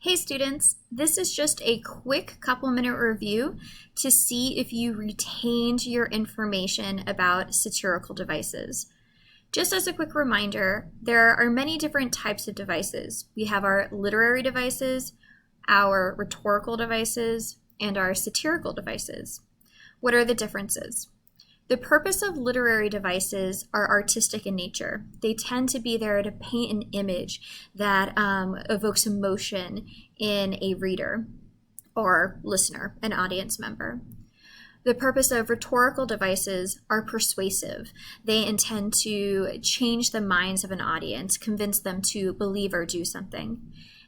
Hey students, this is just a quick couple-minute review to see if you retained your information about satirical devices. Just as a quick reminder, there are many different types of devices. We have our literary devices, our rhetorical devices, and our satirical devices. What are the differences? The purpose of literary devices are artistic in nature. They tend to be there to paint an image that evokes emotion in a reader or listener, an audience member. The purpose of rhetorical devices are persuasive. They intend to change the minds of an audience, convince them to believe or do something.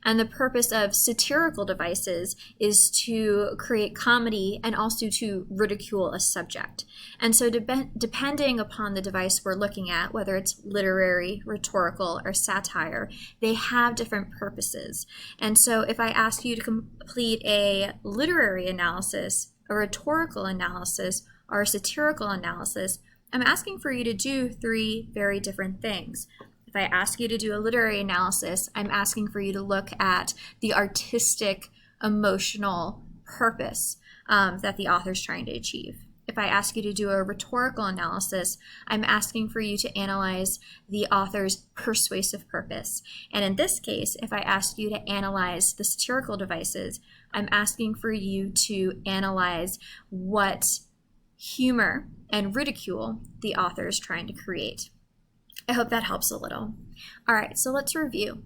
And the purpose of satirical devices is to create comedy and also to ridicule a subject. And so depending upon the device we're looking at, whether it's literary, rhetorical, or satire, they have different purposes. And so if I ask you to complete a literary analysis, a rhetorical analysis, or a satirical analysis, I'm asking for you to do three very different things. If I ask you to do a literary analysis, I'm asking for you to look at the artistic, emotional purpose that the author's trying to achieve. If I ask you to do a rhetorical analysis, I'm asking for you to analyze the author's persuasive purpose. And in this case, if I ask you to analyze the satirical devices, I'm asking for you to analyze what humor and ridicule the author is trying to create. I hope that helps a little. All right, so let's review.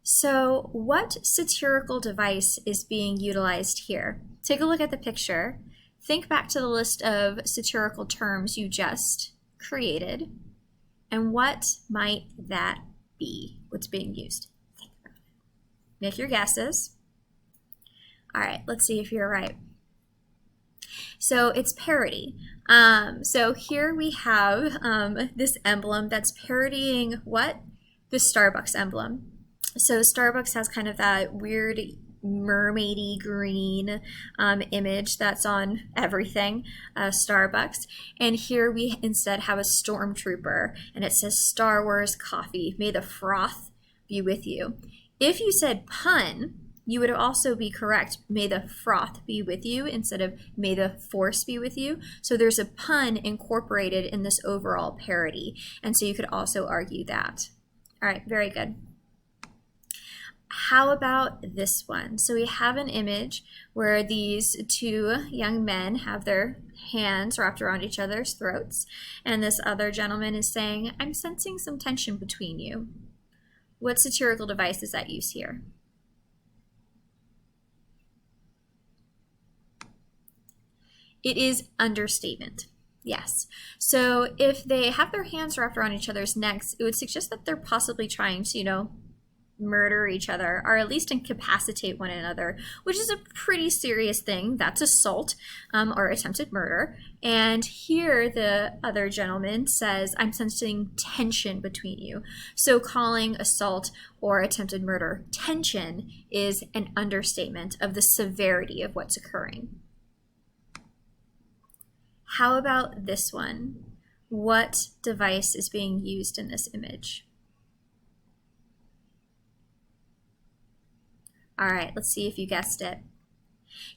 So what satirical device is being utilized here? Take a look at the picture. Think back to the list of satirical terms you just created, and what might that be? What's being used? Think about it. Make your guesses. All right, let's see if you're right. So it's parody. So here we have this emblem that's parodying what? The Starbucks emblem. So Starbucks has kind of that weird mermaidy green image that's on everything, Starbucks. And here we instead have a stormtrooper, and it says Star Wars coffee, may the froth be with you. If you said pun, you would also be correct. May the froth be with you instead of may the force be with you. So there's a pun incorporated in this overall parody. And so you could also argue that. All right, very good. How about this one? So we have an image where these two young men have their hands wrapped around each other's throats. And this other gentleman is saying, I'm sensing some tension between you. What satirical device is that used here? It is understatement. Yes. So if they have their hands wrapped around each other's necks, it would suggest that they're possibly trying to, murder each other, or at least incapacitate one another, which is a pretty serious thing. That's assault or attempted murder. And here the other gentleman says, I'm sensing tension between you. So calling assault or attempted murder tension is an understatement of the severity of what's occurring. How about this one? What device is being used in this image? All right, let's see if you guessed it.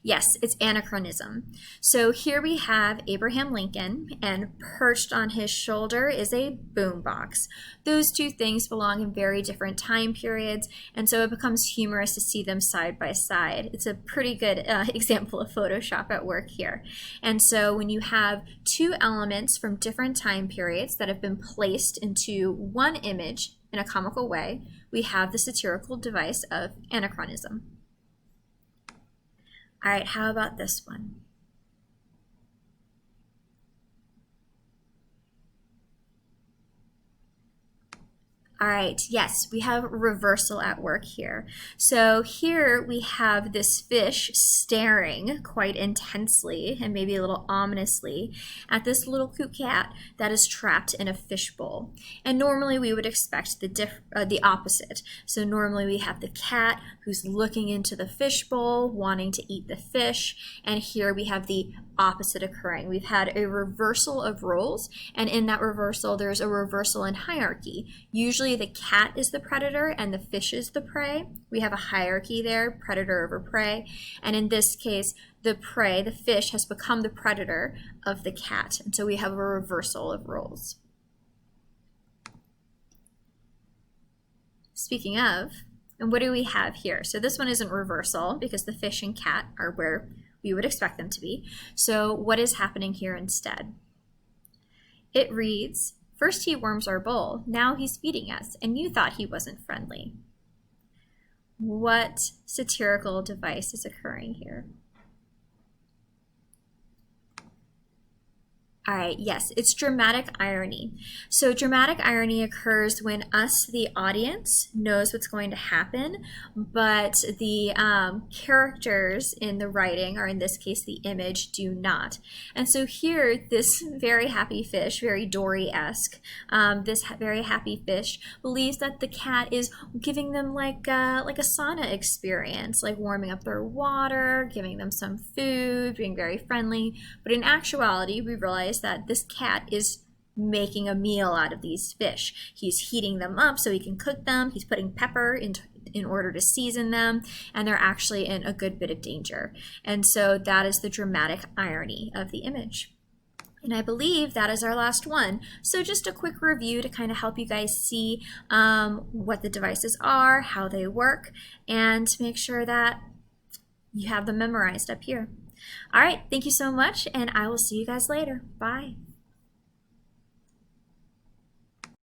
Yes, it's anachronism. So here we have Abraham Lincoln, and perched on his shoulder is a boombox. Those two things belong in very different time periods, and so it becomes humorous to see them side by side. It's a pretty good example of Photoshop at work here. And so when you have two elements from different time periods that have been placed into one image in a comical way, we have the satirical device of anachronism. All right, how about this one? All right, yes, we have reversal at work here. So here we have this fish staring quite intensely and maybe a little ominously at this little cute cat that is trapped in a fishbowl. And normally we would expect the opposite. So normally we have the cat who's looking into the fishbowl, wanting to eat the fish, and here we have the opposite occurring. We've had a reversal of roles, and in that reversal there's a reversal in hierarchy. Usually Usually the cat is the predator and the fish is the prey. We have a hierarchy there, predator over prey. And in this case, the prey, the fish, has become the predator of the cat. And so we have a reversal of roles. Speaking of, and what do we have here? So this one isn't reversal because the fish and cat are where we would expect them to be. So what is happening here instead? It reads, first he worms our bowl, now he's feeding us, and you thought he wasn't friendly. What satirical device is occurring here? All right, yes, it's dramatic irony. So dramatic irony occurs when us, the audience, knows what's going to happen, but the characters in the writing, or in this case, the image, do not. And so here, this very happy fish, very Dory-esque, this very happy fish believes that the cat is giving them like a sauna experience, like warming up their water, giving them some food, being very friendly. But in actuality, we realize that this cat is making a meal out of these fish. He's heating them up so he can cook them. He's putting pepper in order to season them, and they're actually in a good bit of danger. And so that is the dramatic irony of the image. And I believe that is our last one. So just a quick review to kind of help you guys see what the devices are, how they work, and to make sure that you have them memorized up here. All right, thank you so much, and I will see you guys later. Bye.